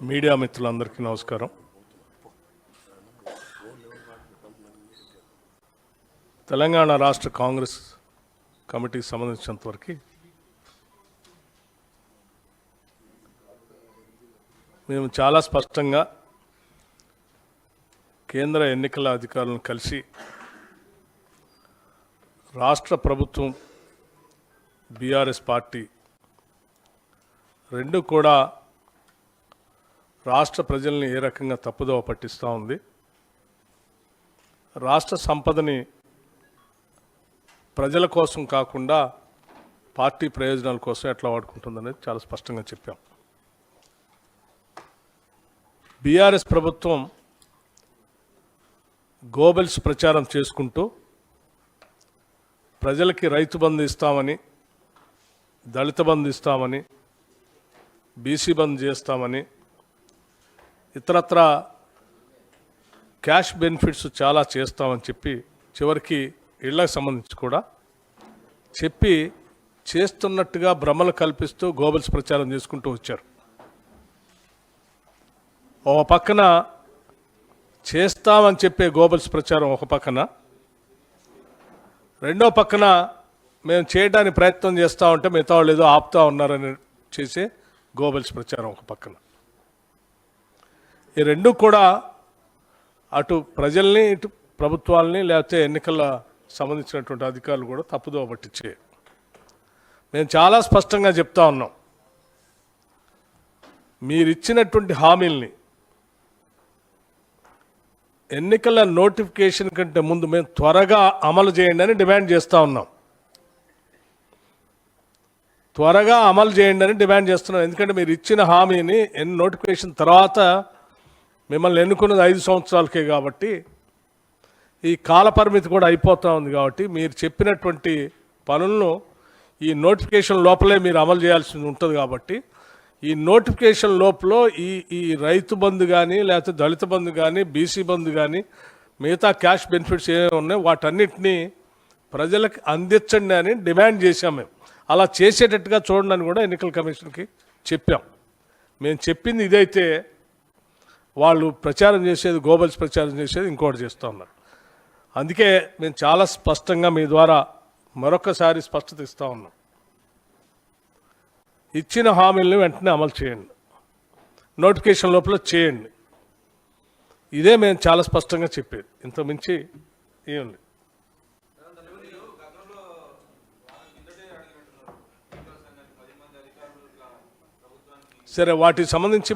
Media మిత్రులందరికీ నమస్కారం. తెలంగాణ రాష్ట్ర కాంగ్రెస్ కమిటీకి సంబంధించినంతవరకు మేము చాలా స్పష్టంగా కేంద్ర ఎన్నికల అధికారులను కలిసి రాష్ట్ర ప్రభుత్వం బీఆర్ఎస్ పార్టీ రెండు కూడా రాష్ట్ర ప్రజల్ని ఏ రకంగా తప్పుదోవ పట్టిస్తూ ఉంది, రాష్ట్ర సంపదని ప్రజల కోసం కాకుండా పార్టీ ప్రయోజనాల కోసం ఎట్లా వాడుకుంటుందనేది చాలా స్పష్టంగా చెప్పాం. బీఆర్ఎస్ ప్రభుత్వం గోబెల్స్ ప్రచారం చేసుకుంటూ ప్రజలకి రైతు బంధు ఇస్తామని, దళిత బంధు ఇస్తామని, బీసీ బంధు చేస్తామని, ఇతరత్ర క్యాష్ బెనిఫిట్స్ చాలా చేస్తామని చెప్పి చివరికి ఇళ్లకు సంబంధించి కూడా చెప్పి చేస్తున్నట్టుగా భ్రమలు కల్పిస్తూ గోబెల్స్ ప్రచారం చేసుకుంటూ వచ్చారు. ఒక పక్కన చేస్తామని చెప్పే గోబెల్స్ ప్రచారం ఒక పక్కన, రెండో పక్కన మేము చేయడానికి ప్రయత్నం చేస్తూ ఉంటే మిగతా వాళ్ళు ఏదో ఆపుతా ఉన్నారని చేసే గోబెల్స్ ప్రచారం ఒక పక్కన. ఈ రెండు కూడా అటు ప్రజల్ని ఇటు ప్రభుత్వాలని లేకపోతే ఎన్నికల సంబంధించినటువంటి అధికారులు కూడా తప్పుదోవ పట్టించే. మేము చాలా స్పష్టంగా చెప్తా ఉన్నాం, మీరు ఇచ్చినటువంటి హామీల్ని ఎన్నికల నోటిఫికేషన్ కంటే ముందు మేము త్వరగా అమలు చేయండి అని డిమాండ్ చేస్తూ ఉన్నాం. త్వరగా అమలు చేయండి అని డిమాండ్ చేస్తున్నాం. ఎందుకంటే మీరు ఇచ్చిన హామీని నోటిఫికేషన్ తర్వాత మిమ్మల్ని ఎన్నుకున్నది 5 సంవత్సరాలకే కాబట్టి ఈ కాలపరిమితి కూడా అయిపోతూ ఉంది. కాబట్టి మీరు చెప్పినటువంటి పనులను ఈ నోటిఫికేషన్ లోపలే మీరు అమలు చేయాల్సి ఉంటుంది. కాబట్టి ఈ నోటిఫికేషన్ లోపల ఈ రైతు బంధు కానీ లేకపోతే దళిత బంధు కానీ బీసీ బంధు కానీ మిగతా క్యాష్ బెనిఫిట్స్ ఏమేమి ఉన్నాయో వాటన్నిటినీ ప్రజలకు అందించండి అని డిమాండ్ చేశాం. మేము అలా చేసేటట్టుగా చూడండి అని కూడా ఎన్నికల కమిషన్కి చెప్పాం. మేము చెప్పింది ఇదైతే వాళ్ళు ప్రచారం చేసేది గోబెల్స్ ప్రచారం చేసేది ఇంకోటి చేస్తూ ఉన్నారు. అందుకే మేము చాలా స్పష్టంగా మీ ద్వారా మరొకసారి స్పష్టత ఇస్తూ ఉన్నాం, ఇచ్చిన హామీలను వెంటనే అమలు చేయండి, నోటిఫికేషన్ లోపల చేయండి. ఇదే మేము చాలా స్పష్టంగా చెప్పేది, ఇంత మించి ఏం లేదు. సరే, వాటికి సంబంధించి